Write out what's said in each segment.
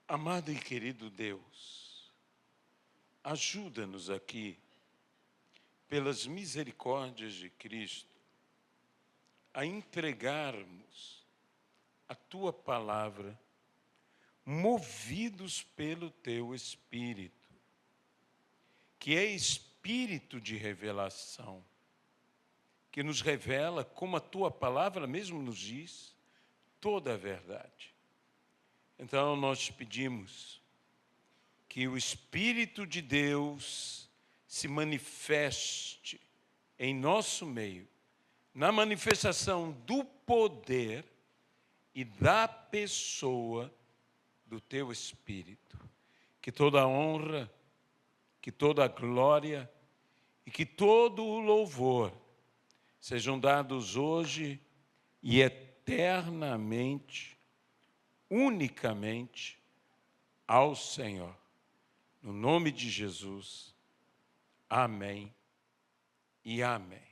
Amado e querido Deus, ajuda-nos aqui, pelas misericórdias de Cristo, a entregarmos a Tua palavra, movidos pelo Teu Espírito, que é Espírito de revelação, que nos revela, como a Tua palavra mesmo nos diz, toda a verdade. Então nós pedimos que o Espírito de Deus se manifeste em nosso meio, na manifestação do poder e da pessoa do Teu Espírito. Que toda a honra, que toda a glória e que todo o louvor sejam dados hoje e eternamente, unicamente ao Senhor. No nome de Jesus, amém e amém.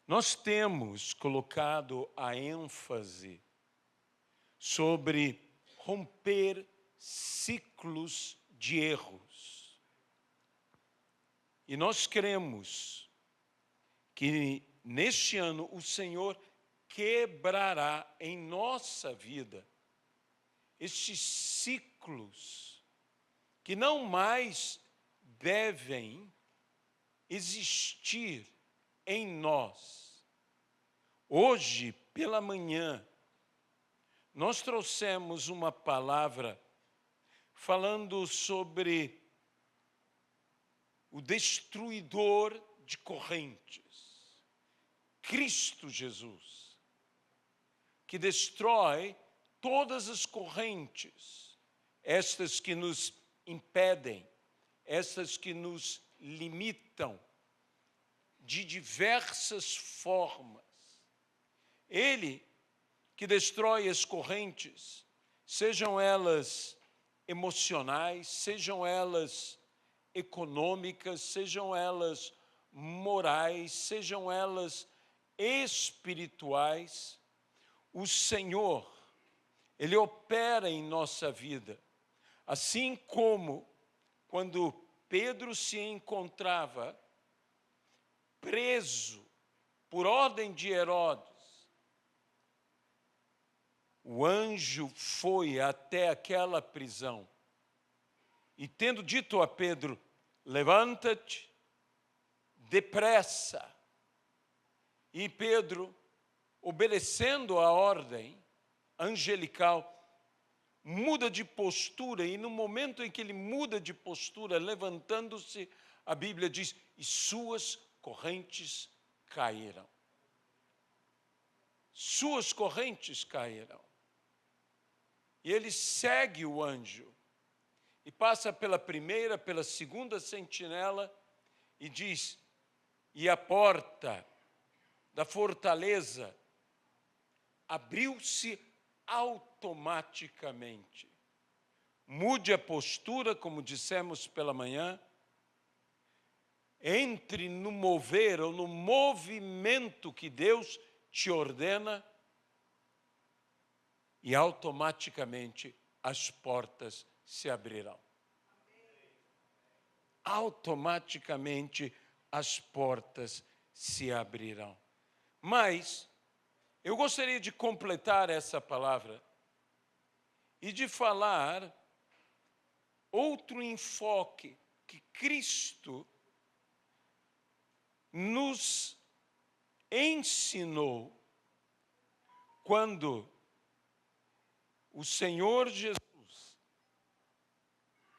Nós temos colocado a ênfase sobre romper ciclos de erros. E nós cremos que neste ano o Senhor quebrará em nossa vida estes ciclos que não mais devem existir em nós. Hoje, pela manhã, nós trouxemos uma palavra falando sobre o destruidor de correntes, Cristo Jesus, que destrói todas as correntes, estas que nos impedem, estas que nos limitam de diversas formas. Ele que destrói as correntes, sejam elas emocionais, sejam elas econômicas, sejam elas morais, sejam elas espirituais. O Senhor, Ele opera em nossa vida, assim como quando Pedro se encontrava preso por ordem de Herodes, o anjo foi até aquela prisão e, tendo dito a Pedro, levanta-te depressa, e Pedro, obedecendo a ordem angelical, muda de postura, e no momento em que ele muda de postura, levantando-se, a Bíblia diz, e suas correntes caíram. Suas correntes caíram. E ele segue o anjo e passa pela primeira, pela segunda sentinela e diz, e a porta da fortaleza abriu-se automaticamente. Mude a postura, como dissemos pela manhã, entre no mover ou no movimento que Deus te ordena e automaticamente as portas se abrirão. Automaticamente as portas se abrirão. Mas eu gostaria de completar essa palavra e de falar outro enfoque que Cristo nos ensinou quando o Senhor Jesus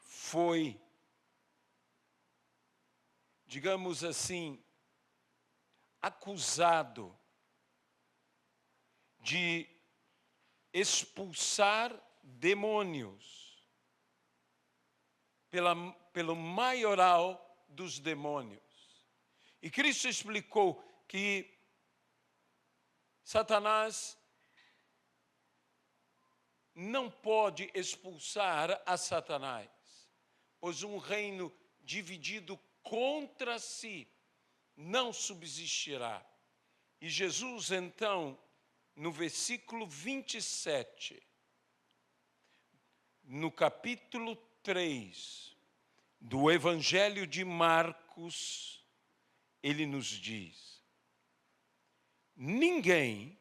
foi, digamos assim, acusado de expulsar demônios pelo maioral dos demônios. E Cristo explicou que Satanás não pode expulsar a Satanás, pois um reino dividido contra si não subsistirá. E Jesus, então, no versículo 27 no capítulo 3 do Evangelho de Marcos, ele nos diz: ninguém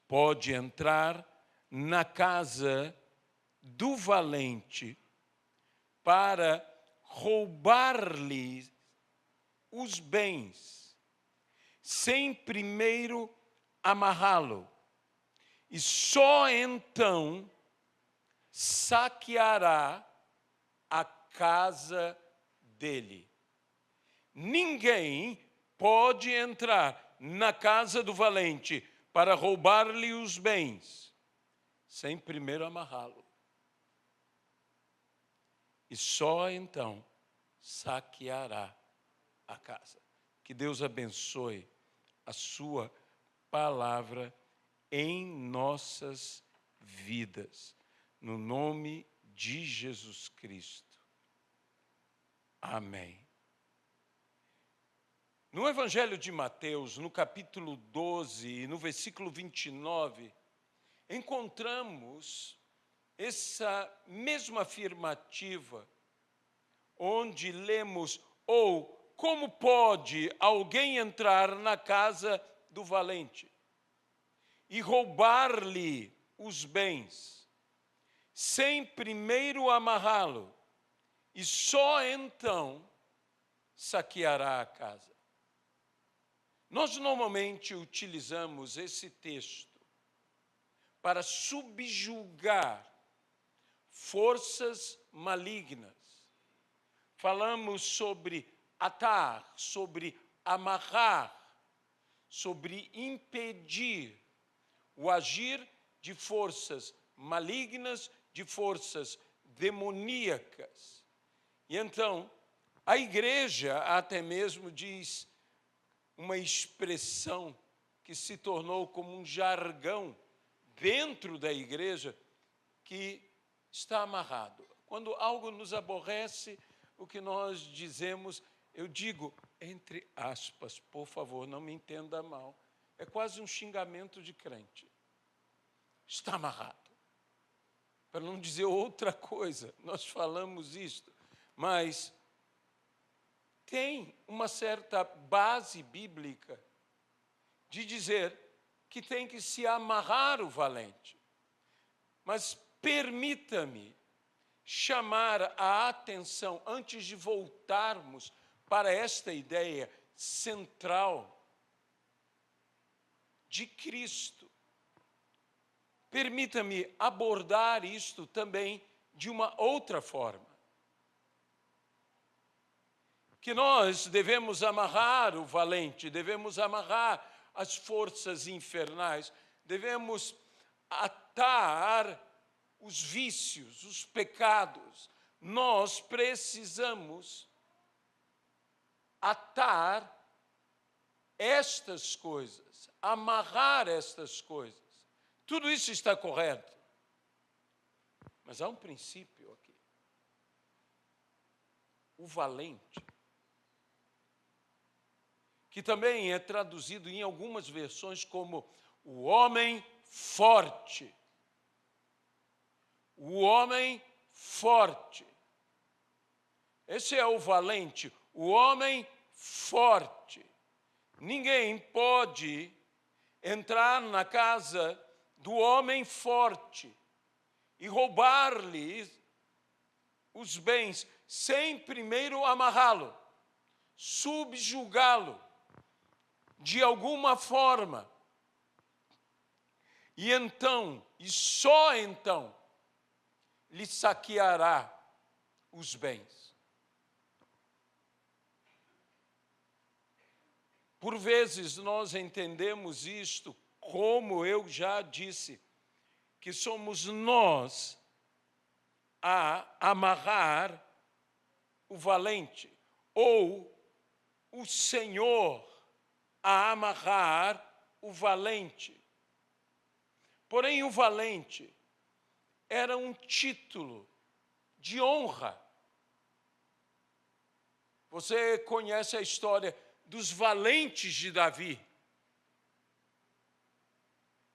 pode entrar na casa do valente para roubar-lhe os bens, sem primeiro amarrá-lo, e só então saqueará a casa dele. Ninguém pode entrar na casa do valente para roubar-lhe os bens, sem primeiro amarrá-lo. E só então saqueará a casa. Que Deus abençoe a sua palavra em nossas vidas, no nome de Jesus Cristo. Amém. No Evangelho de Mateus, no capítulo 12, e no versículo 29, encontramos essa mesma afirmativa, onde lemos: ou como pode alguém entrar na casa do valente e roubar-lhe os bens, sem primeiro amarrá-lo, e só então saqueará a casa. Nós normalmente utilizamos esse texto para subjugar forças malignas. Falamos sobre atar, sobre amarrar, sobre impedir o agir de forças malignas, de forças demoníacas. E então, a igreja até mesmo diz uma expressão que se tornou como um jargão dentro da igreja, que está amarrado. Quando algo nos aborrece, o que nós dizemos, eu digo, entre aspas, por favor, não me entenda mal, é quase um xingamento de crente. Está amarrado. Para não dizer outra coisa, nós falamos isto, mas tem uma certa base bíblica de dizer que tem que se amarrar o valente. Mas permita-me chamar a atenção, antes de voltarmos para esta ideia central de Cristo. Permita-me abordar isto também de uma outra forma. Que nós devemos amarrar o valente, devemos amarrar as forças infernais, devemos atar os vícios, os pecados. Nós precisamos atar estas coisas, amarrar estas coisas. Tudo isso está correto. Mas há um princípio aqui. O valente, que também é traduzido em algumas versões como o homem forte. O homem forte. Esse é o valente, o homem forte. Ninguém pode entrar na casa do homem forte e roubar-lhe os bens sem primeiro amarrá-lo, subjugá-lo de alguma forma. E então, e só então, lhe saqueará os bens. Por vezes nós entendemos isto, como eu já disse, que somos nós a amarrar o valente, ou o Senhor a amarrar o valente. Porém, o valente era um título de honra. Você conhece a história dos valentes de Davi.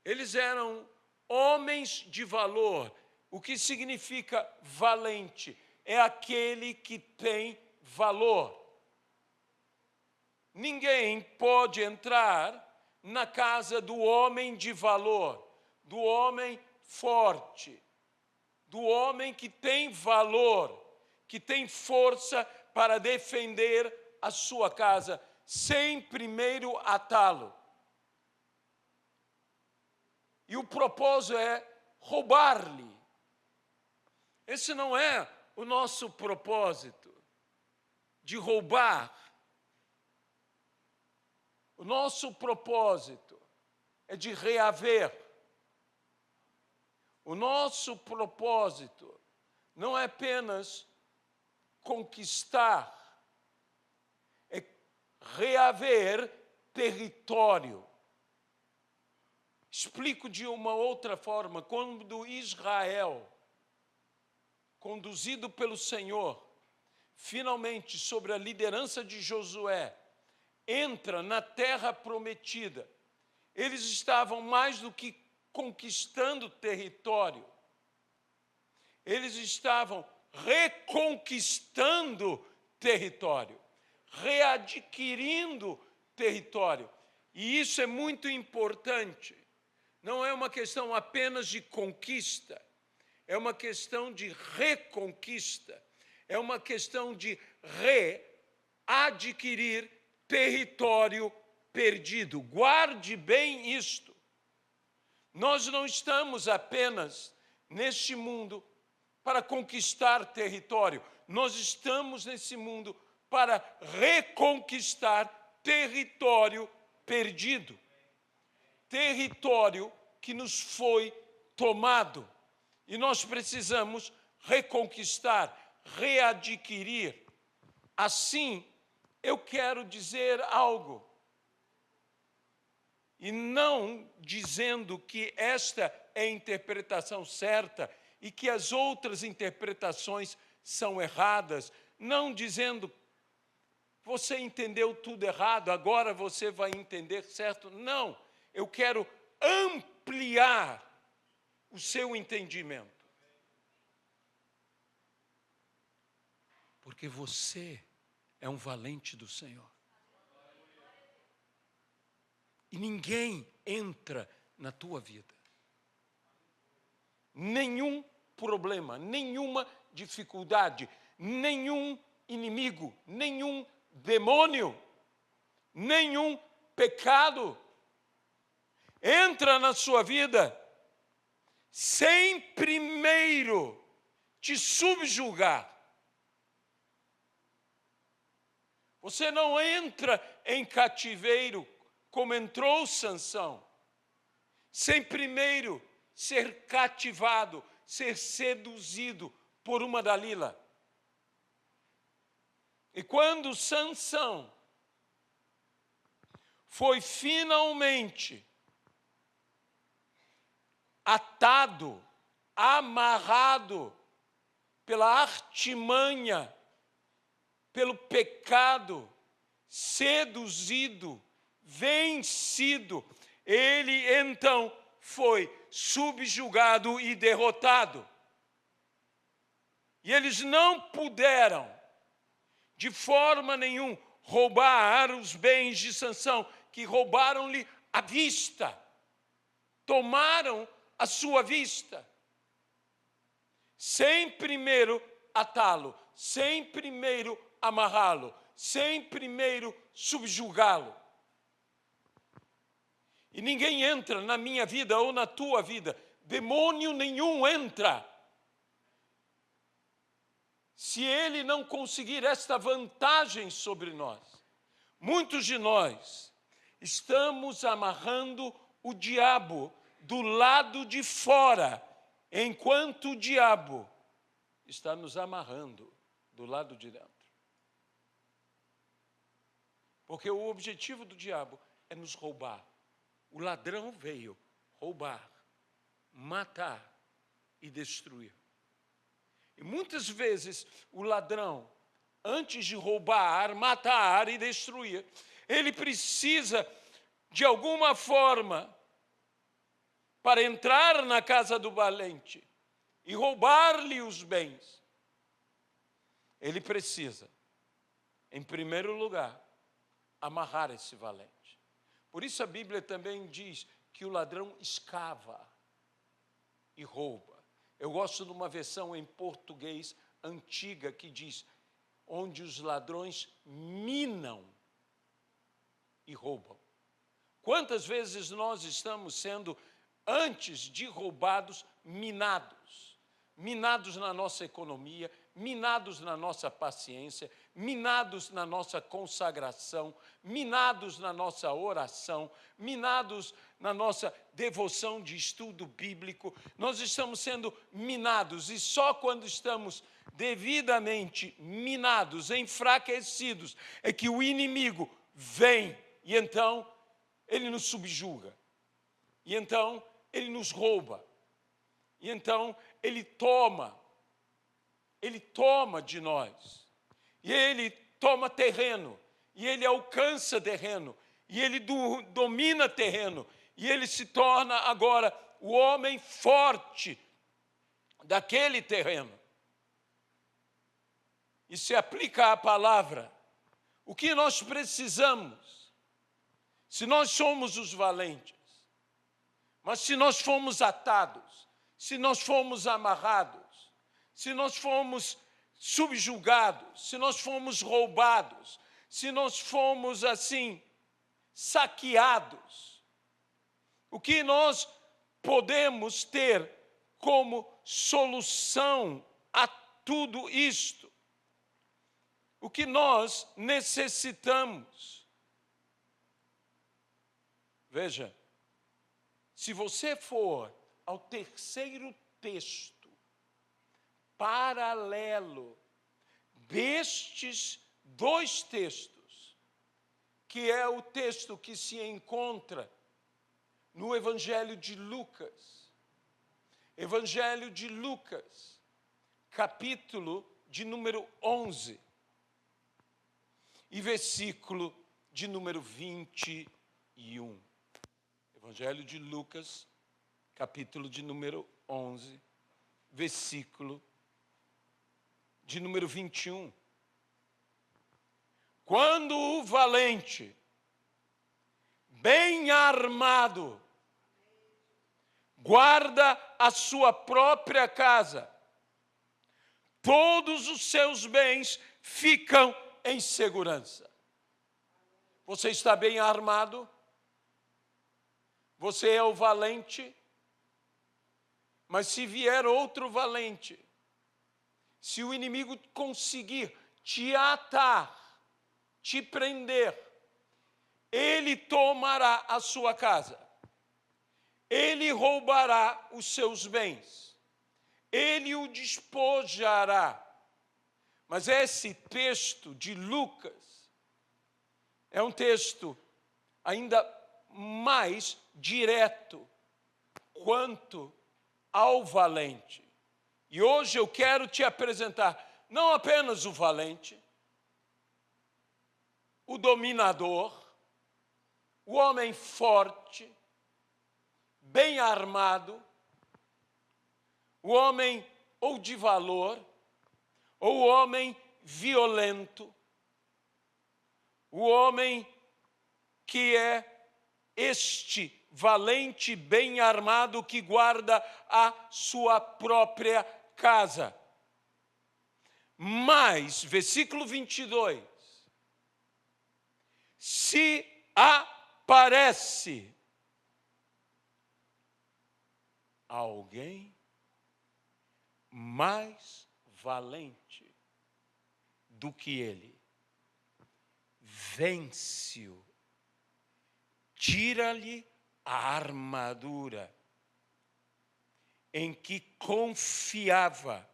Eles eram homens de valor, O que significa valente? É aquele que tem valor. Ninguém pode entrar na casa do homem de valor, do homem forte, do homem que tem valor, que tem força para defender a sua casa, sem primeiro atá-lo. E o propósito é roubar-lhe. Esse não é o nosso propósito, de roubar. O nosso propósito é de reaver. O nosso propósito não é apenas conquistar, é reaver território. Explico de uma outra forma. Quando Israel, conduzido pelo Senhor, finalmente, sob a liderança de Josué, entra na terra prometida, eles estavam mais do que conquistando território, eles estavam reconquistando território, readquirindo território. E isso é muito importante. Não é uma questão apenas de conquista, é uma questão de reconquista, é uma questão de readquirir território perdido. Guarde bem isto. Nós não estamos apenas neste mundo para conquistar território. Nós estamos nesse mundo para reconquistar território perdido. Território que nos foi tomado. E nós precisamos reconquistar, readquirir. Assim, eu quero dizer algo. E não dizendo que esta é a interpretação certa e que as outras interpretações são erradas. Não dizendo, você entendeu tudo errado, agora você vai entender certo. Não, eu quero ampliar o seu entendimento. Porque você é um valente do Senhor. E ninguém entra na tua vida. Nenhum problema, nenhuma dificuldade, nenhum inimigo, nenhum demônio, nenhum pecado entra na sua vida sem primeiro te subjugar. Você não entra em cativeiro como entrou Sansão, sem primeiro ser cativado, ser seduzido por uma Dalila. E quando Sansão foi finalmente atado, amarrado pela artimanha, pelo pecado, seduzido, vencido, ele então foi subjugado e derrotado. E eles não puderam, de forma nenhuma, roubar os bens de Sansão, que roubaram-lhe a vista, tomaram a sua vista, sem primeiro atá-lo, sem primeiro amarrá-lo, sem primeiro subjugá-lo. E ninguém entra na minha vida ou na tua vida, demônio nenhum entra, se ele não conseguir esta vantagem sobre nós. Muitos de nós estamos amarrando o diabo do lado de fora, enquanto o diabo está nos amarrando do lado de dentro. Porque o objetivo do diabo é nos roubar. O ladrão veio roubar, matar e destruir. E muitas vezes o ladrão, antes de roubar, matar e destruir, ele precisa, de alguma forma, para entrar na casa do valente, e roubar-lhe os bens, ele precisa, em primeiro lugar, amarrar esse valente. Por isso a Bíblia também diz que o ladrão escava e rouba. Eu gosto de uma versão em português antiga que diz, onde os ladrões minam e roubam. Quantas vezes nós estamos sendo, antes de roubados, minados? Minados na nossa economia, minados na nossa paciência, minados na nossa consagração, minados na nossa oração, minados na nossa devoção de estudo bíblico. Nós estamos sendo minados e só quando estamos devidamente minados, enfraquecidos, é que o inimigo vem e então ele nos subjuga. E então ele nos rouba. E então ele toma de nós. E ele toma terreno, e ele alcança terreno, e ele domina terreno, e ele se torna agora o homem forte daquele terreno. E se aplica à palavra, o que nós precisamos, se nós somos os valentes, mas se nós fomos atados, se nós fomos amarrados, se nós fomos subjugados, se nós fomos roubados, se nós fomos assim, saqueados, o que nós podemos ter como solução a tudo isto? O que nós necessitamos? Veja, se você for ao terceiro texto, paralelo destes dois textos, que é o texto que se encontra no Evangelho de Lucas. Evangelho de Lucas, capítulo de número 11, e versículo de número 21. Evangelho de Lucas, capítulo de número 11, versículo de número 21. Quando o valente, bem armado, guarda a sua própria casa, todos os seus bens ficam em segurança. Você está bem armado? Você é o valente? Mas se vier outro valente, se o inimigo conseguir te atar, te prender, ele tomará a sua casa, ele roubará os seus bens, ele o despojará. Mas esse texto de Lucas é um texto ainda mais direto quanto ao valente. E hoje eu quero te apresentar não apenas o valente, o dominador, o homem forte, bem armado, o homem ou de valor, ou o homem violento, o homem que é este valente bem armado que guarda a sua própria casa. Mas, versículo 22, se aparece alguém mais valente do que ele, vence-o, tira-lhe a armadura em que confiava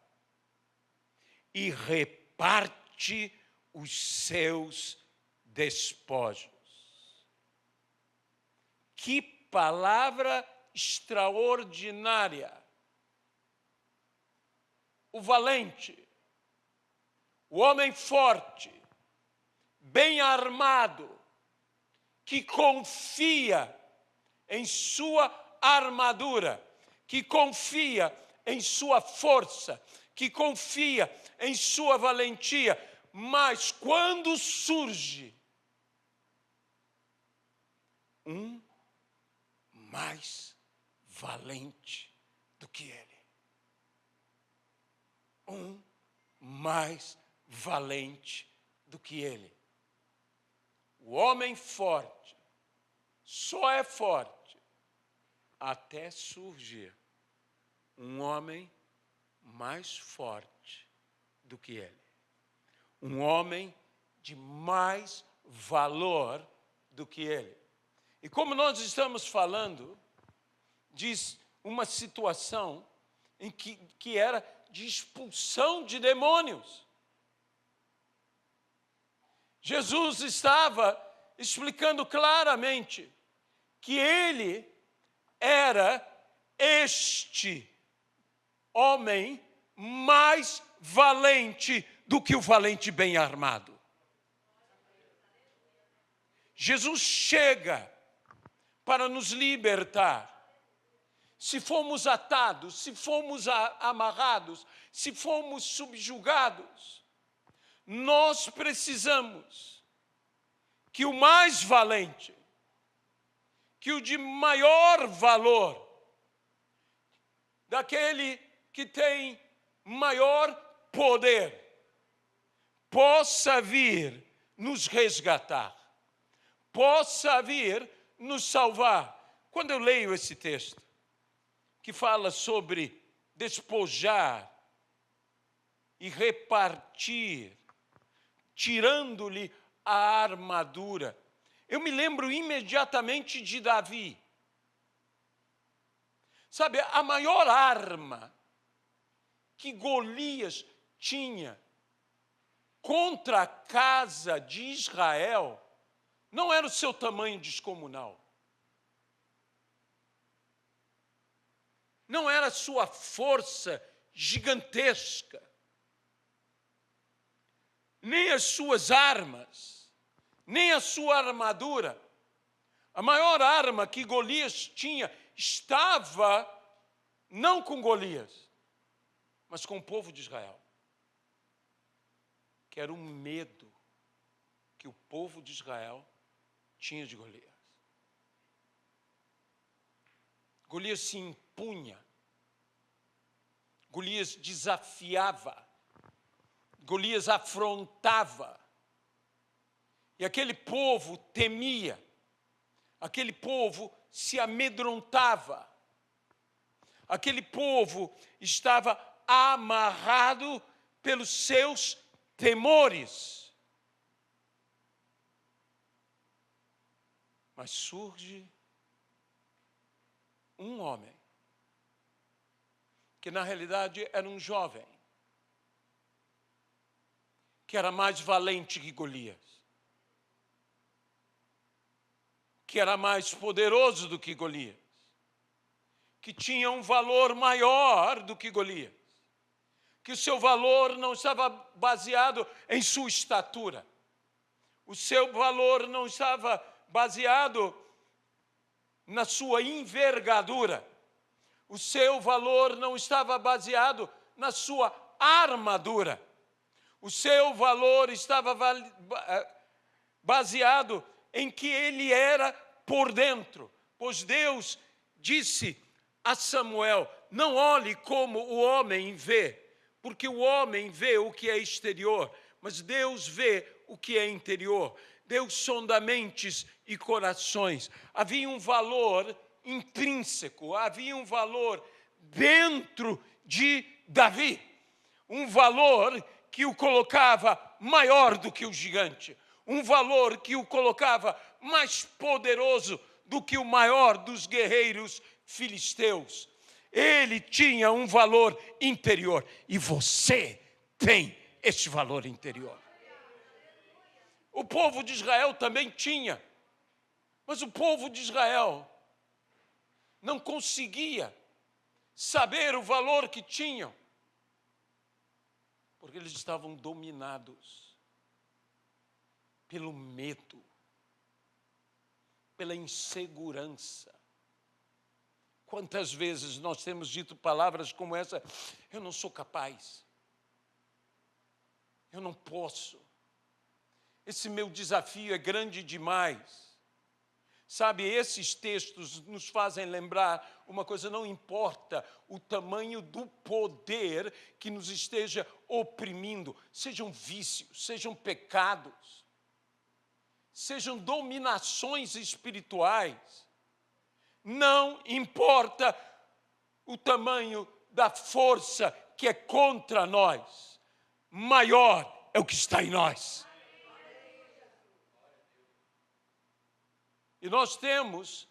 e reparte os seus despojos. Que palavra extraordinária! O valente, o homem forte, bem armado, que confia em sua armadura, que confia em sua força, que confia em sua valentia, mas quando surge um mais valente do que ele, um mais valente do que ele. O homem forte só é forte até surgir um homem mais forte do que ele. Um homem de mais valor do que ele. E como nós estamos falando, diz uma situação em que era de expulsão de demônios. Jesus estava explicando claramente que ele era este homem mais valente do que o valente bem armado. Jesus chega para nos libertar. Se fomos atados, se fomos amarrados, se fomos subjugados, nós precisamos que o mais valente, que o de maior valor, daquele que tem maior poder, possa vir nos resgatar, possa vir nos salvar. Quando eu leio esse texto, que fala sobre despojar e repartir, tirando-lhe a armadura, eu me lembro imediatamente de Davi. Sabe, a maior arma que Golias tinha contra a casa de Israel não era o seu tamanho descomunal. Não era a sua força gigantesca, nem as suas armas, nem a sua armadura. A maior arma que Golias tinha estava não com Golias, mas com o povo de Israel, que era o medo que o povo de Israel tinha de Golias. Golias se impunha, Golias desafiava, Golias afrontava, e aquele povo temia, aquele povo se amedrontava, aquele povo estava amarrado pelos seus temores. Mas surge um homem, que na realidade era um jovem, que era mais valente que Golias, que era mais poderoso do que Golias, que tinha um valor maior do que Golias, que o seu valor não estava baseado em sua estatura, o seu valor não estava baseado na sua envergadura, o seu valor não estava baseado na sua armadura, o seu valor estava baseado em que ele era por dentro, pois Deus disse a Samuel: não olhe como o homem vê, porque o homem vê o que é exterior, mas Deus vê o que é interior. Deus sonda mentes e corações. Havia um valor intrínseco, havia um valor dentro de Davi, um valor que o colocava maior do que o gigante, um valor que o colocava mais poderoso do que o maior dos guerreiros filisteus. Ele tinha um valor interior, e você tem este valor interior. O povo de Israel também tinha, mas o povo de Israel não conseguia saber o valor que tinham, porque eles estavam dominados pelo medo, pela insegurança, Quantas vezes nós temos dito palavras como essa: eu não sou capaz, eu não posso, esse meu desafio é grande demais. Sabe, esses textos nos fazem lembrar uma coisa: não importa o tamanho do poder que nos esteja oprimindo, sejam vícios, sejam pecados, sejam dominações espirituais, não importa o tamanho da força que é contra nós, maior é o que está em nós. E nós temos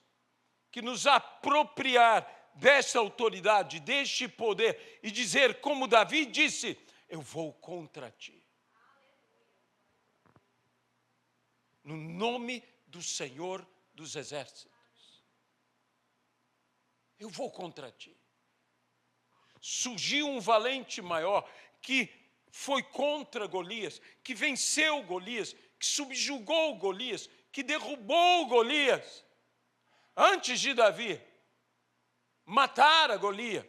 que nos apropriar dessa autoridade, deste poder, e dizer como Davi disse: eu vou contra ti. No nome do Senhor dos Exércitos. Eu vou contra ti. Surgiu um valente maior que foi contra Golias, que venceu Golias, que subjugou Golias, que derrubou Golias, antes de Davi matar a Golias.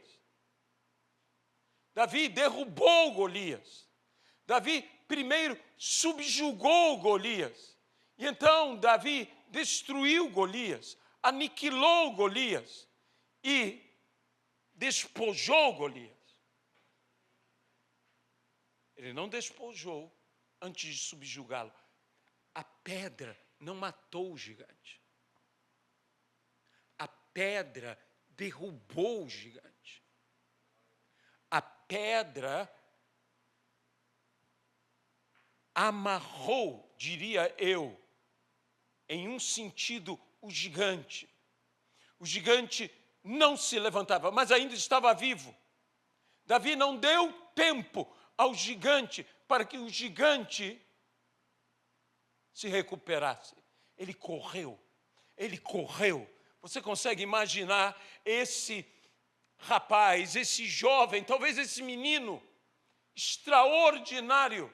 Davi derrubou Golias. Davi primeiro subjugou Golias. E então Davi destruiu Golias, aniquilou Golias e despojou Golias. Ele não despojou antes de subjugá-lo. A pedra não matou o gigante. A pedra derrubou o gigante. A pedra amarrou, diria eu, em um sentido, o gigante. O gigante não se levantava, mas ainda estava vivo. Davi não deu tempo ao gigante para que o gigante se recuperasse. Ele correu. Você consegue imaginar esse rapaz, esse jovem, talvez esse menino extraordinário,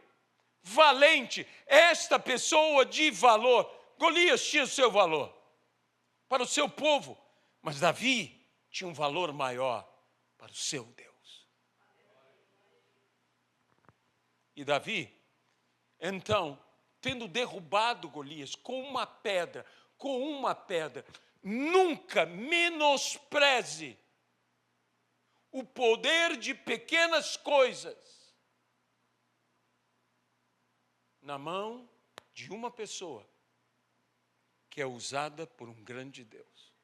valente, esta pessoa de valor. Golias tinha o seu valor para o seu povo, mas Davi tinha um valor maior para o seu Deus. E Davi, então, tendo derrubado Golias com uma pedra, nunca menospreze o poder de pequenas coisas na mão de uma pessoa que é usada por um grande Deus.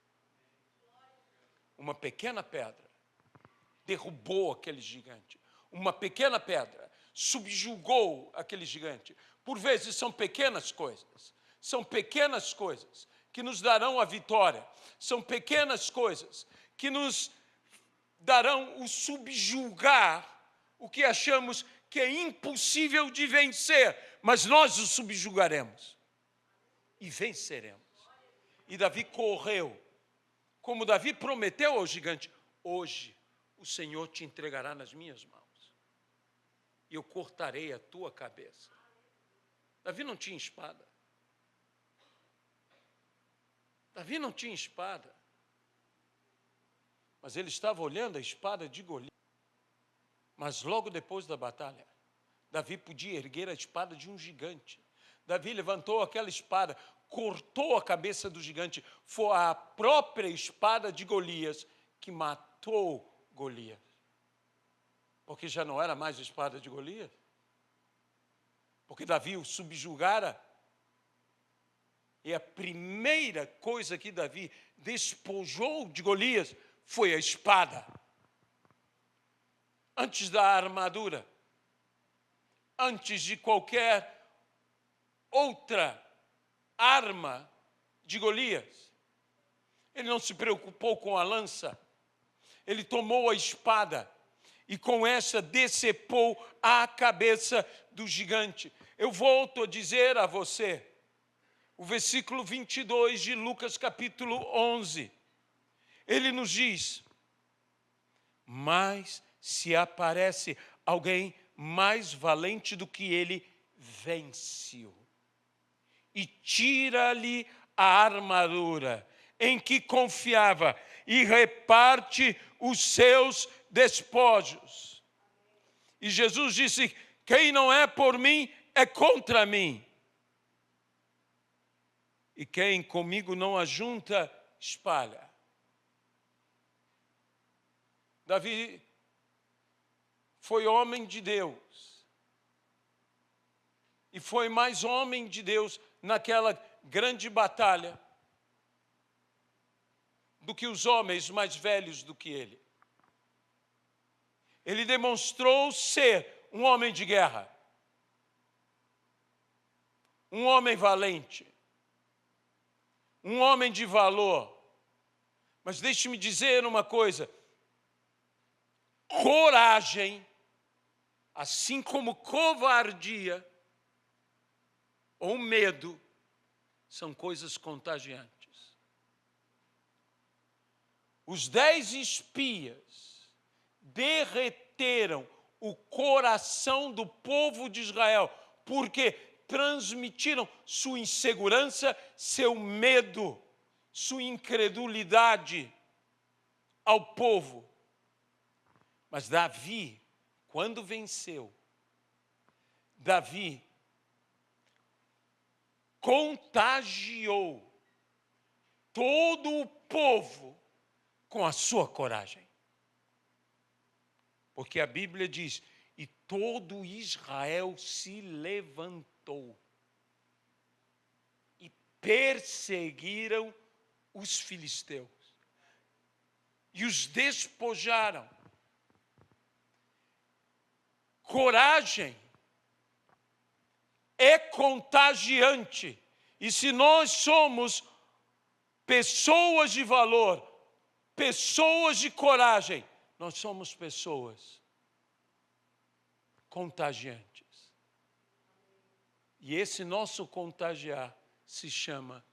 Uma pequena pedra derrubou aquele gigante. Uma pequena pedra subjugou aquele gigante. Por vezes são pequenas coisas que nos darão a vitória. São pequenas coisas que nos darão o subjugar o que achamos que é impossível de vencer, mas nós o subjugaremos e venceremos. E Davi correu, como Davi prometeu ao gigante: hoje o Senhor te entregará nas minhas mãos e eu cortarei a tua cabeça. Davi não tinha espada. Mas ele estava olhando a espada de Golias. Mas logo depois da batalha, Davi podia erguer a espada de um gigante. Davi levantou aquela espada, cortou a cabeça do gigante. Foi a própria espada de Golias que matou Golias. Porque já não era mais a espada de Golias. Porque Davi o subjugara. E a primeira coisa que Davi despojou de Golias foi a espada. Antes da armadura, antes de qualquer outra arma de Golias. Ele não se preocupou com a lança, ele tomou a espada e com essa decepou a cabeça do gigante. Eu volto a dizer a você, o versículo 22 de Lucas capítulo 11, ele nos diz: mas se aparece alguém mais valente do que ele, vence-o e tira-lhe a armadura. em que confiava e reparte os seus despojos. E Jesus disse: quem não é por mim é contra mim. E quem comigo não ajunta, espalha. Davi foi homem de Deus. E foi mais homem de Deus naquela grande batalha do que os homens mais velhos do que ele. Ele demonstrou ser um homem de guerra, um homem valente, um homem de valor. Mas deixe-me dizer uma coisa: coragem, assim como covardia ou medo, são coisas contagiantes. Os 10 espias derreteram o coração do povo de Israel, porque transmitiram sua insegurança, seu medo, sua incredulidade ao povo. Mas Davi, quando venceu, Davi contagiou todo o povo com a sua coragem. Porque a Bíblia diz: e todo Israel se levantou e perseguiram os filisteus e os despojaram. Coragem é contagiante. E se nós somos pessoas de valor, pessoas de coragem, nós somos pessoas contagiantes. E esse nosso contagiar se chama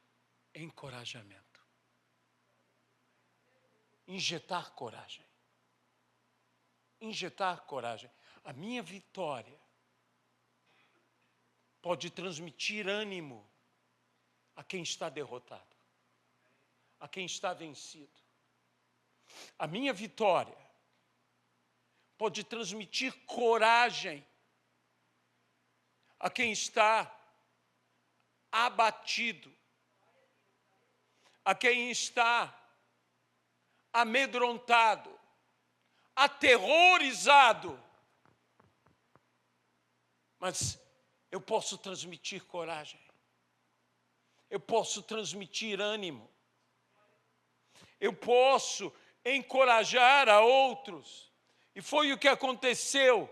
encorajamento. Injetar coragem. Injetar coragem. A minha vitória pode transmitir ânimo a quem está derrotado, a quem está vencido. A minha vitória pode transmitir coragem a quem está abatido, a quem está amedrontado, aterrorizado. Mas eu posso transmitir coragem, eu posso transmitir ânimo, eu posso encorajar a outros. E foi o que aconteceu.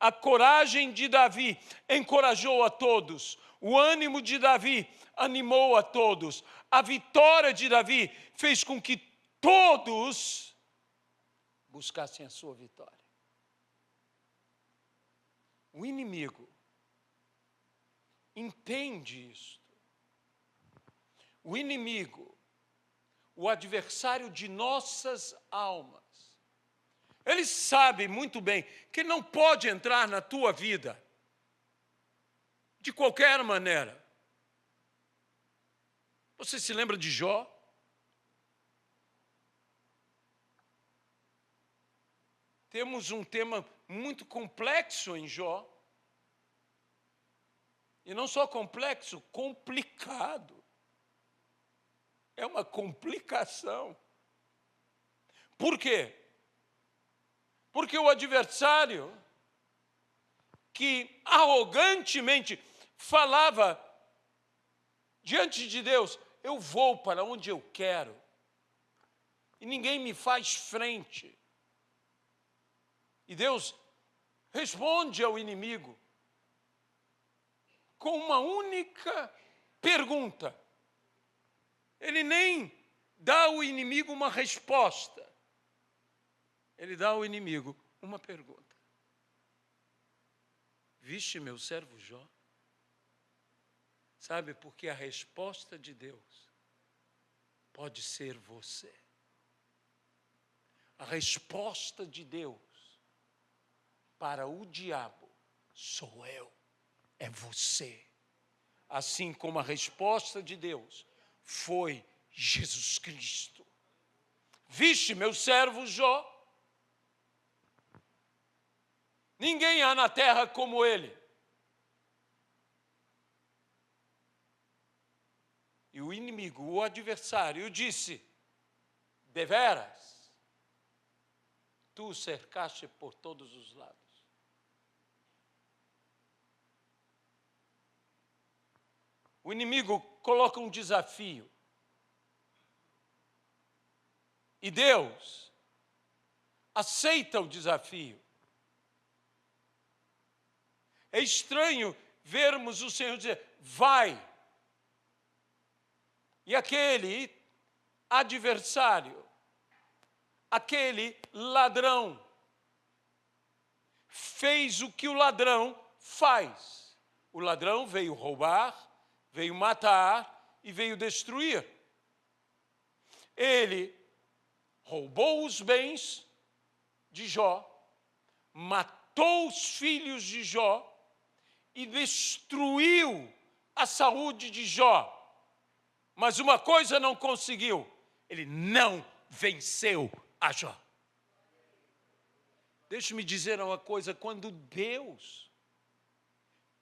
A coragem de Davi encorajou a todos. O ânimo de Davi animou a todos. A vitória de Davi fez com que todos buscassem a sua vitória. O inimigo entende isto. O inimigo, o adversário de nossas almas, ele sabe muito bem que não pode entrar na tua vida de qualquer maneira. Você se lembra de Jó? Temos um tema muito complexo em Jó. E não só complexo, complicado. É uma complicação. Por quê? Porque o adversário, que arrogantemente falava diante de Deus: eu vou para onde eu quero, e ninguém me faz frente. E Deus responde ao inimigo com uma única pergunta. Ele nem dá ao inimigo uma resposta. Ele dá ao inimigo uma pergunta. Viste meu servo Jó? Sabe, porque a resposta de Deus pode ser você. A resposta de Deus para o diabo sou eu, é você. Assim como a resposta de Deus foi Jesus Cristo. Viste meu servo Jó? Ninguém há na terra como ele. E o inimigo, o adversário, disse: deveras, tu o cercaste por todos os lados. O inimigo coloca um desafio. E Deus aceita o desafio. É estranho vermos o Senhor dizer: vai. E aquele adversário, aquele ladrão, fez o que o ladrão faz. O ladrão veio roubar, veio matar e veio destruir. Ele roubou os bens de Jó, matou os filhos de Jó e destruiu a saúde de Jó. Mas uma coisa não conseguiu: ele não venceu a Jó. Deixa-me dizer uma coisa: quando Deus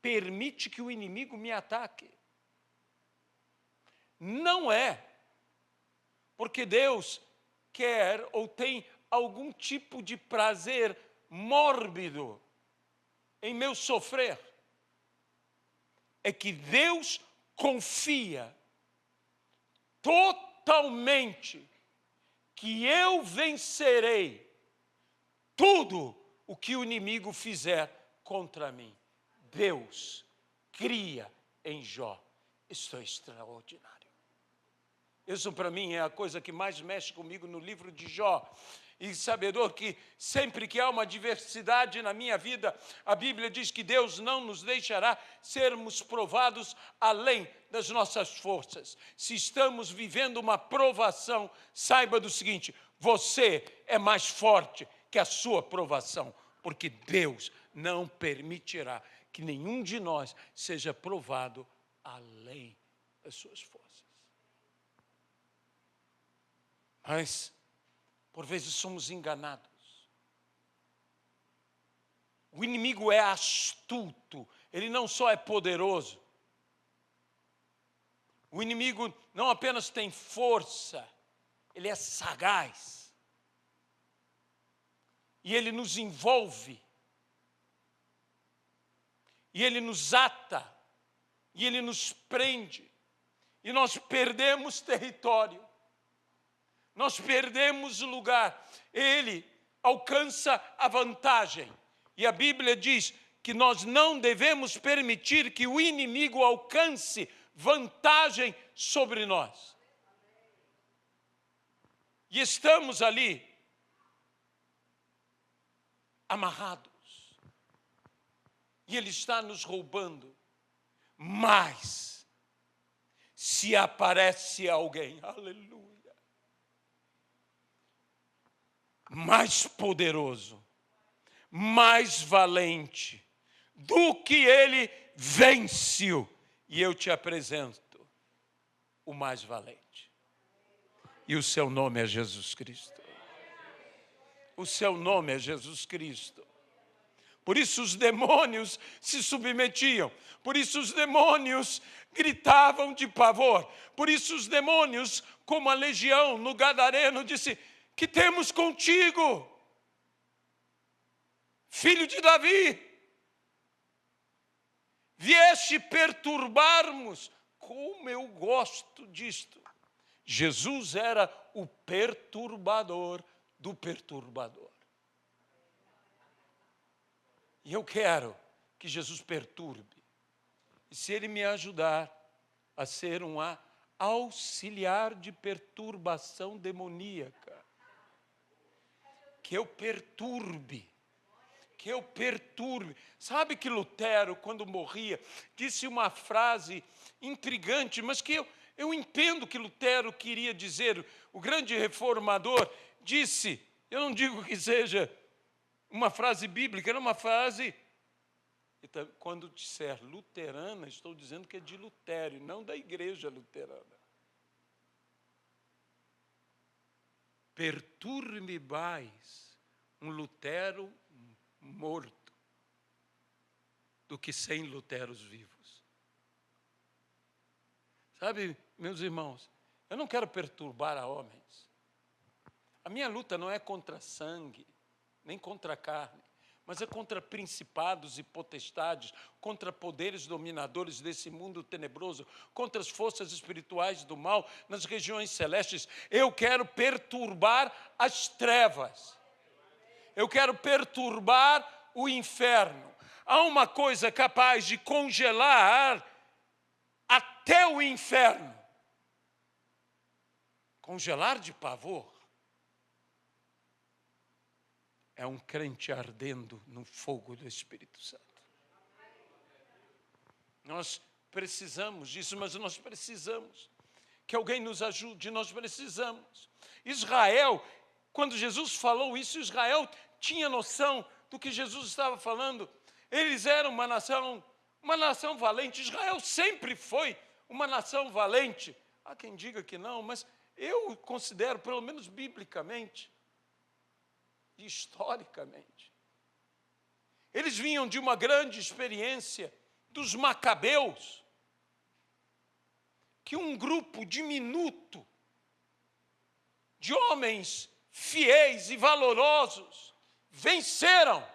permite que o inimigo me ataque, não é porque Deus quer ou tem algum tipo de prazer mórbido em meu sofrer. É que Deus confia totalmente que eu vencerei tudo o que o inimigo fizer contra mim. Deus cria em Jó. Isso é extraordinário. Isso para mim é a coisa que mais mexe comigo no livro de Jó. E sabedor que sempre que há uma adversidade na minha vida, a Bíblia diz que Deus não nos deixará sermos provados além das nossas forças. Se estamos vivendo uma provação, saiba do seguinte: você é mais forte que a sua provação, porque Deus não permitirá que nenhum de nós seja provado além das suas forças. Mas, por vezes, somos enganados. O inimigo é astuto, ele não só é poderoso. O inimigo não apenas tem força, ele é sagaz. E ele nos envolve. E ele nos ata. E ele nos prende. E nós perdemos território. Nós perdemos o lugar. Ele alcança a vantagem. E a Bíblia diz que nós não devemos permitir que o inimigo alcance vantagem sobre nós. E estamos ali amarrados. E ele está nos roubando. Mas, se aparece alguém, aleluia, mais poderoso, mais valente do que ele, vence-o. E eu te apresento o mais valente. E o seu nome é Jesus Cristo. O seu nome é Jesus Cristo. Por isso os demônios se submetiam. Por isso os demônios gritavam de pavor. Por isso os demônios, como a legião no Gadareno, disse: que temos contigo, filho de Davi? Vieste perturbarmos. Como eu gosto disto. Jesus era o perturbador do perturbador. E eu quero que Jesus perturbe. E se Ele me ajudar a ser um auxiliar de perturbação demoníaca, que eu perturbe. Sabe que Lutero, quando morria, disse uma frase intrigante, mas que eu entendo que Lutero queria dizer. O grande reformador disse, eu não digo que seja uma frase bíblica, era uma frase, quando disser luterana, estou dizendo que é de Lutério, não da igreja luterana. perturbe mais um Lutero morto do que 100 Luteros vivos. Sabe, meus irmãos, eu não quero perturbar a homens. A minha luta não é contra sangue, nem contra carne, mas é contra principados e potestades, contra poderes dominadores desse mundo tenebroso, contra as forças espirituais do mal nas regiões celestes. Eu quero perturbar as trevas. Eu quero perturbar o inferno. Há uma coisa capaz de congelar até o inferno. Congelar de pavor. É um crente ardendo no fogo do Espírito Santo. Nós precisamos disso, mas nós precisamos que alguém nos ajude, nós precisamos. Israel, quando Jesus falou isso, Israel tinha noção do que Jesus estava falando. Eles eram uma nação valente. Israel sempre foi uma nação valente. Há quem diga que não, mas eu considero, pelo menos biblicamente, historicamente. Eles vinham de uma grande experiência dos macabeus, que um grupo diminuto de homens fiéis e valorosos venceram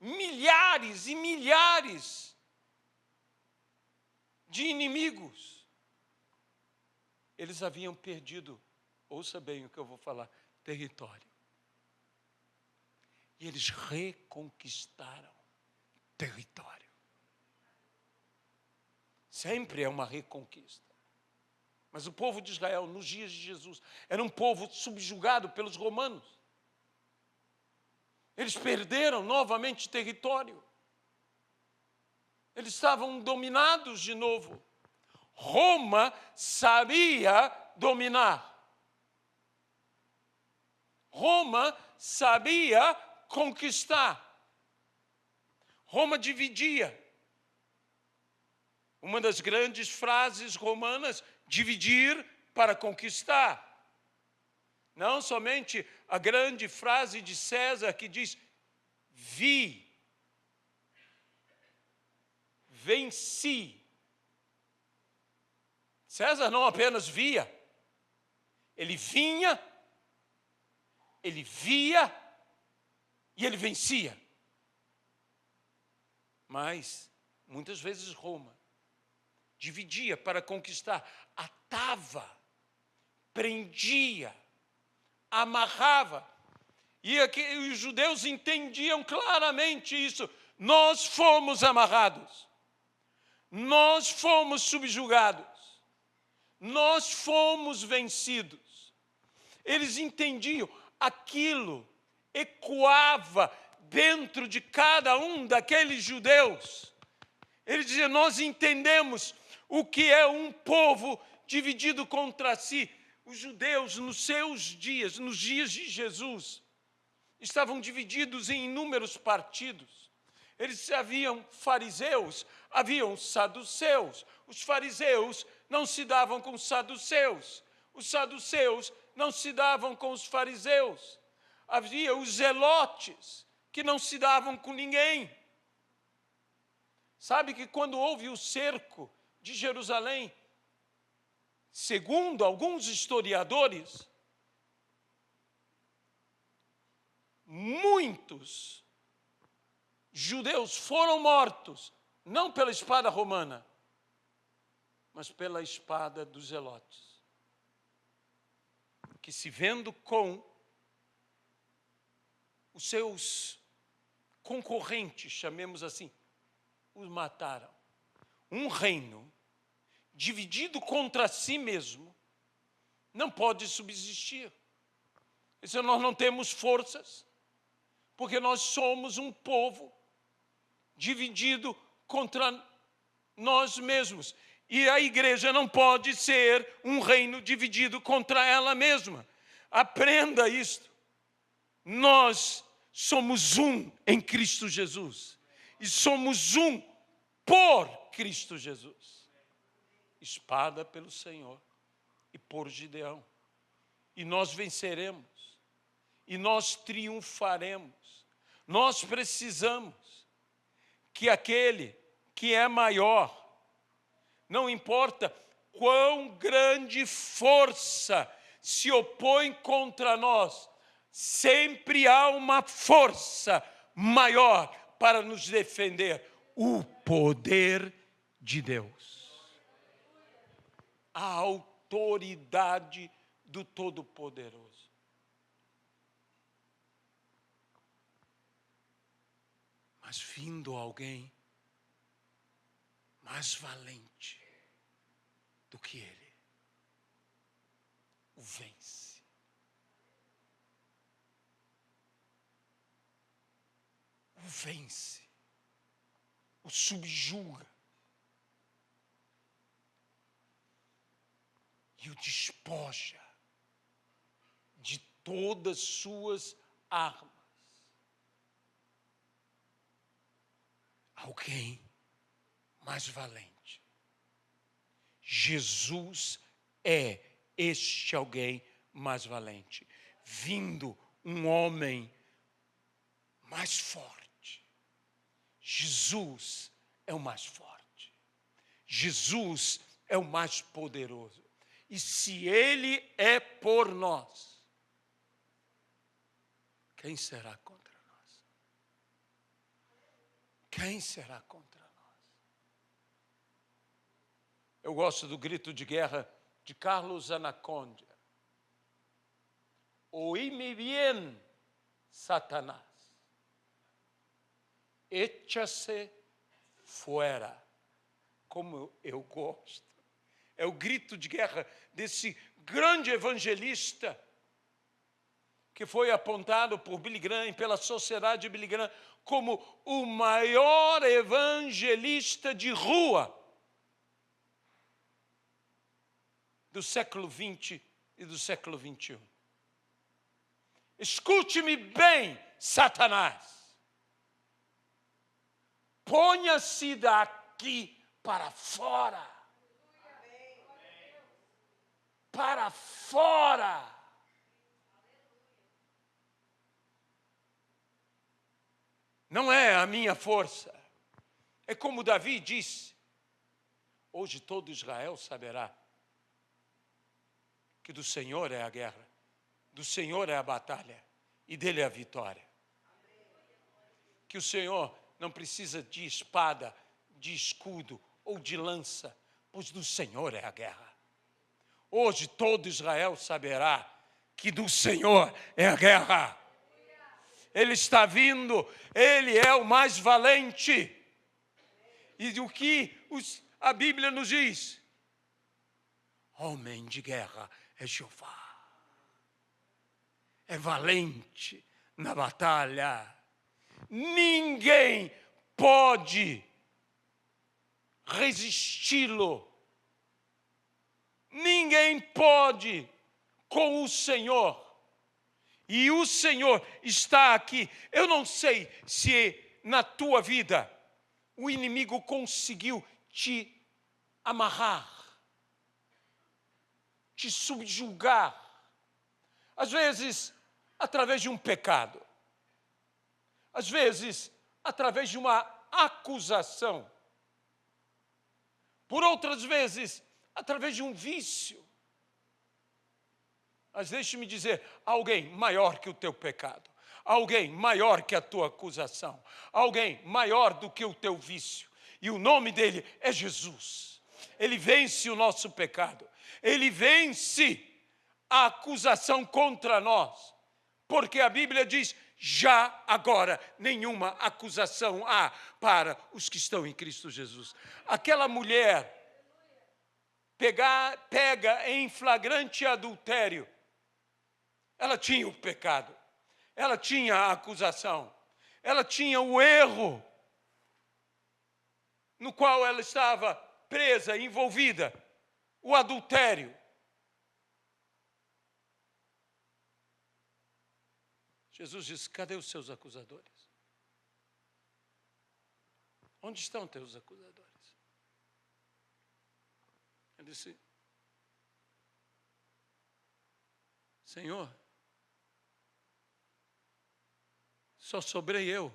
milhares e milhares de inimigos. Eles haviam perdido, ouça bem o que eu vou falar, território. E eles reconquistaram território. Sempre é uma reconquista. Mas o povo de Israel, nos dias de Jesus, era um povo subjugado pelos romanos. Eles perderam novamente território. Eles estavam dominados de novo. Roma sabia dominar. Roma sabia conquistar. Roma dividia. Uma das grandes frases romanas, dividir para conquistar. Não somente a grande frase de César que diz, venci. César não apenas via, ele vinha, ele via e ele vencia. Mas, muitas vezes Roma dividia para conquistar, atava, prendia, amarrava. E os judeus entendiam claramente isso. Nós fomos amarrados. Nós fomos subjugados. Nós fomos vencidos. Eles entendiam, aquilo ecoava dentro de cada um daqueles judeus. Eles diziam, nós entendemos o que é um povo dividido contra si. Os judeus, nos seus dias, nos dias de Jesus, estavam divididos em inúmeros partidos. Eles haviam fariseus, haviam saduceus. Os fariseus não se davam com os saduceus. Os saduceus não se davam com os fariseus. Havia os zelotes, que não se davam com ninguém. Sabe que quando houve o cerco de Jerusalém, segundo alguns historiadores, muitos judeus foram mortos, não pela espada romana, mas pela espada dos zelotes, que se vendo com os seus concorrentes, chamemos assim, os mataram. Um reino dividido contra si mesmo não pode subsistir. Isso nós não temos forças, porque nós somos um povo dividido contra nós mesmos. E a igreja não pode ser um reino dividido contra ela mesma. Aprenda isto. Nós somos um em Cristo Jesus. E somos um por Cristo Jesus. Espada pelo Senhor e por Gideão. E nós venceremos. E nós triunfaremos. Nós precisamos que aquele que é maior, não importa quão grande força se opõe contra nós, sempre há uma força maior para nos defender, o poder de Deus. A autoridade do Todo-Poderoso. Mas vindo alguém mais valente do que ele, o vence. O vence. O subjuga. E o despoja de todas suas armas. Alguém mais valente. Jesus é este alguém mais valente. Vindo um homem mais forte. Jesus é o mais forte. Jesus é o mais poderoso. E se Ele é por nós, quem será contra nós? Quem será contra nós? Eu gosto do grito de guerra de Carlos Anacondia. Oíme bien, Satanás. Échase fuera. Como eu gosto. É o grito de guerra desse grande evangelista que foi apontado por Billy Graham, pela sociedade Billy Graham, como o maior evangelista de rua do século XX e do século XXI. Escute-me bem, Satanás. Ponha-se daqui para fora. Para fora. Não é a minha força. É como Davi disse. Hoje todo Israel saberá que do Senhor é a guerra, do Senhor é a batalha e dele é a vitória. Que o Senhor não precisa de espada, de escudo ou de lança, pois do Senhor é a guerra. Hoje todo Israel saberá que do Senhor é a guerra. Ele está vindo, Ele é o mais valente. E o que a Bíblia nos diz? Homem de guerra é Jeová. É valente na batalha. Ninguém pode resisti-lo. Ninguém pode com o Senhor. E o Senhor está aqui. Eu não sei se na tua vida o inimigo conseguiu te amarrar, te subjugar. Às vezes, através de um pecado. Às vezes, através de uma acusação. Por outras vezes, através de um vício. Mas deixe-me dizer, alguém maior que o teu pecado, alguém maior que a tua acusação, alguém maior do que o teu vício, e o nome dele é Jesus. Ele vence o nosso pecado, ele vence a acusação contra nós, porque a Bíblia diz, já agora nenhuma acusação há para os que estão em Cristo Jesus. Aquela mulher pega em flagrante adultério, ela tinha o pecado, ela tinha a acusação, ela tinha o erro no qual ela estava presa, envolvida, o adultério. Jesus disse, cadê os seus acusadores? Onde estão teus acusadores? Ele disse, Senhor, só sobrei eu.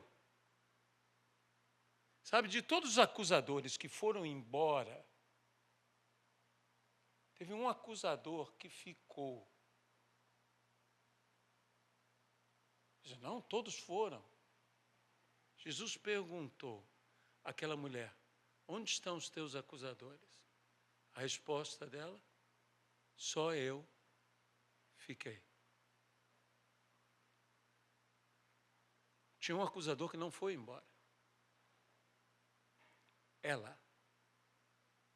Sabe, de todos os acusadores que foram embora, teve um acusador que ficou. Não, todos foram. Jesus perguntou àquela mulher, onde estão os teus acusadores? A resposta dela, só eu fiquei. Tinha um acusador que não foi embora. Ela.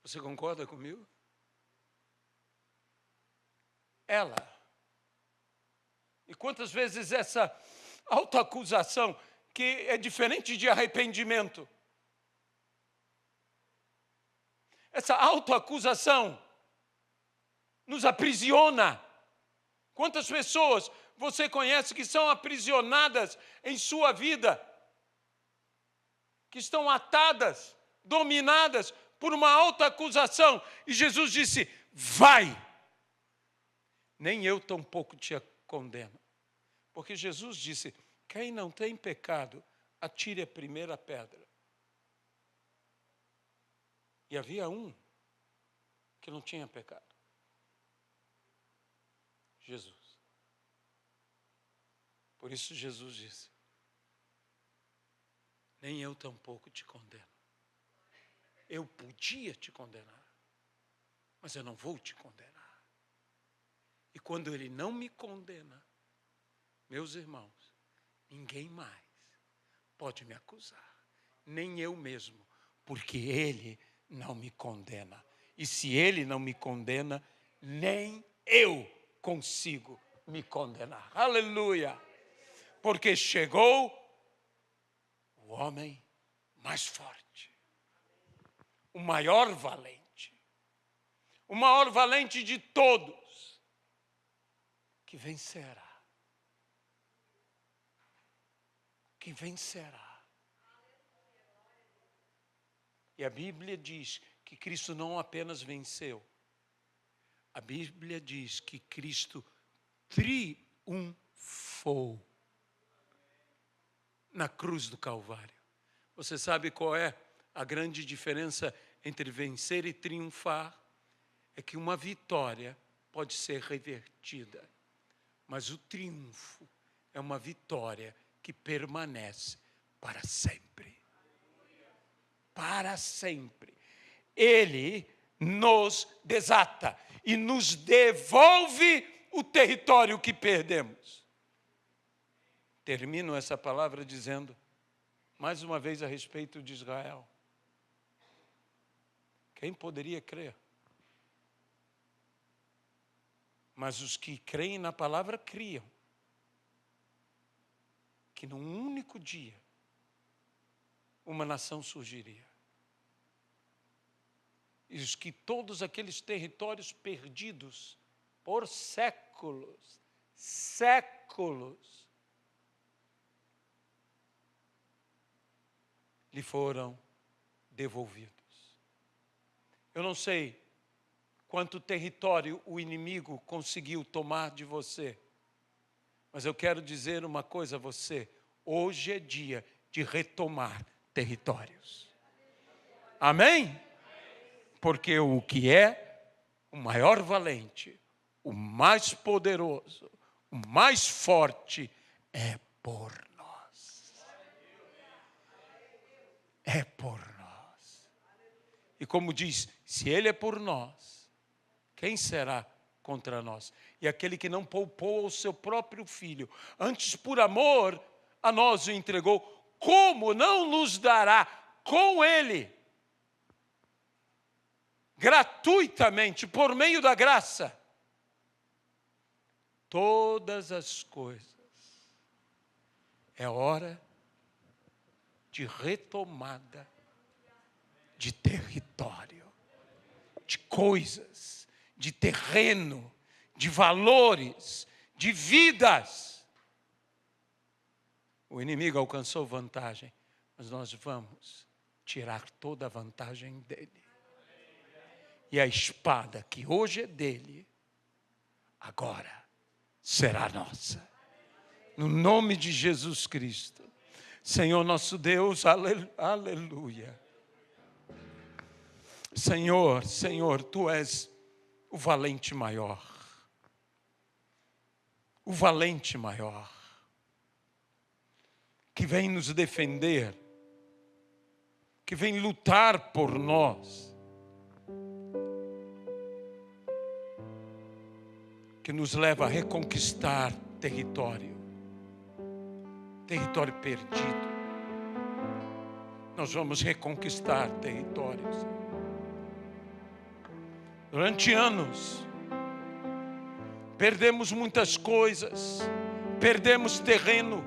Você concorda comigo? Ela. E quantas vezes essa autoacusação, que é diferente de arrependimento, essa autoacusação nos aprisiona. Quantas pessoas você conhece que são aprisionadas em sua vida, que estão atadas, dominadas por uma autoacusação? E Jesus disse, vai, nem eu tampouco te condeno. Porque Jesus disse, quem não tem pecado, atire a primeira pedra. E havia um que não tinha pecado. Jesus. Por isso Jesus disse, nem eu tampouco te condeno. Eu podia te condenar, mas eu não vou te condenar. E quando ele não me condena, meus irmãos, ninguém mais pode me acusar, nem eu mesmo, porque ele não me condena. E se ele não me condena, nem eu consigo me condenar. Aleluia! Porque chegou o homem mais forte, o maior valente de todos, que vencerá. Que vencerá. E a Bíblia diz que Cristo não apenas venceu, a Bíblia diz que Cristo triunfou na cruz do Calvário. Você sabe qual é a grande diferença entre vencer e triunfar? É que uma vitória pode ser revertida, mas o triunfo é uma vitória que permanece para sempre. Para sempre. Ele nos desata e nos devolve o território que perdemos. Termino essa palavra dizendo, mais uma vez a respeito de Israel. Quem poderia crer? Mas os que creem na palavra criam que num único dia uma nação surgiria. E os que todos aqueles territórios perdidos por séculos, lhe foram devolvidos. Eu não sei quanto território o inimigo conseguiu tomar de você, mas eu quero dizer uma coisa a você, hoje é dia de retomar territórios. Amém? Porque o que é o maior valente, o mais poderoso, o mais forte é por nós. É por nós. E como diz, se ele é por nós, quem será contra nós? E aquele que não poupou o seu próprio filho, antes por amor a nós o entregou, como não nos dará com ele, gratuitamente, por meio da graça, todas as coisas? É hora de retomada de território, de coisas, de terreno, de valores, de vidas. O inimigo alcançou vantagem, mas nós vamos tirar toda a vantagem dele. E a espada que hoje é dele, agora será nossa. No nome de Jesus Cristo. Senhor nosso Deus, aleluia. Senhor, Senhor, Tu és o valente maior. O valente maior. Que vem nos defender. Que vem lutar por nós. Que nos leva a reconquistar território. Território perdido. Nós vamos reconquistar territórios. Durante anos, perdemos muitas coisas, perdemos terreno.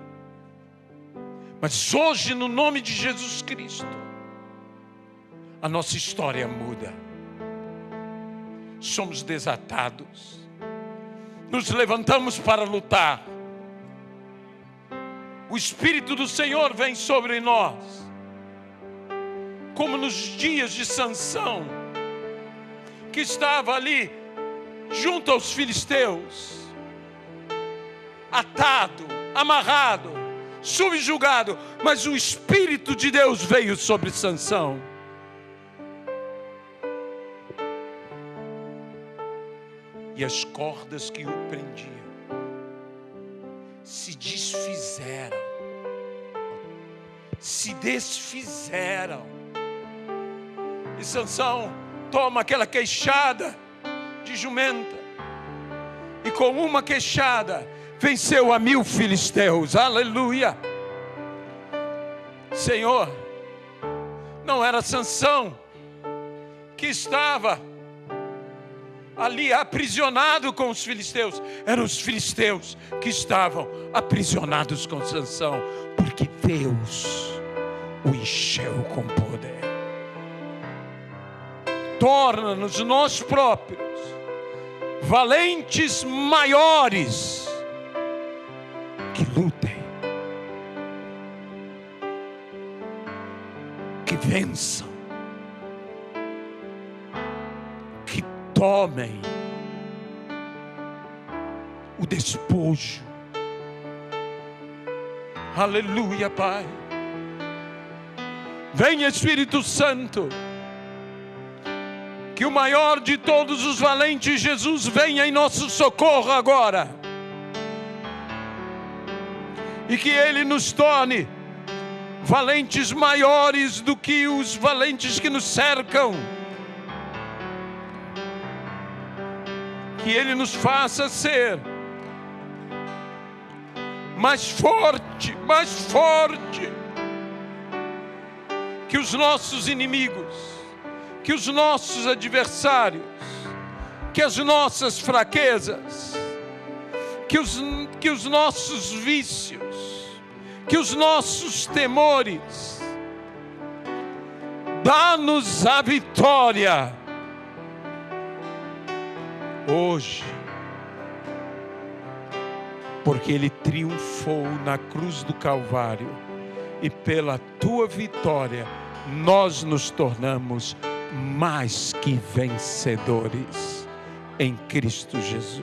Mas hoje, no nome de Jesus Cristo, a nossa história muda. Somos desatados. Nos levantamos para lutar. O Espírito do Senhor vem sobre nós. Como nos dias de Sansão, que estava ali junto aos filisteus, atado, amarrado, subjugado, mas o Espírito de Deus veio sobre Sansão. E as cordas que o prendiam se desfizeram, se desfizeram. E Sansão toma aquela queixada de jumenta, e com uma queixada venceu a 1000 filisteus. Aleluia. Senhor, não era Sansão que estava ali aprisionado com os filisteus, eram os filisteus que estavam aprisionados com Sansão, porque Deus o encheu com poder. Torna-nos nós próprios valentes maiores, que lutem, que vençam, que tomem o despojo. Aleluia, Pai. Vem, Espírito Santo. Que o maior de todos os valentes, Jesus, venha em nosso socorro agora. E que Ele nos torne valentes maiores do que os valentes que nos cercam. Que Ele nos faça ser mais forte, que os nossos inimigos, que os nossos adversários, que as nossas fraquezas, que os nossos vícios, que os nossos temores. Dá-nos a vitória hoje, porque Ele triunfou na cruz do Calvário, e pela tua vitória nós nos tornamos mais que vencedores em Cristo Jesus.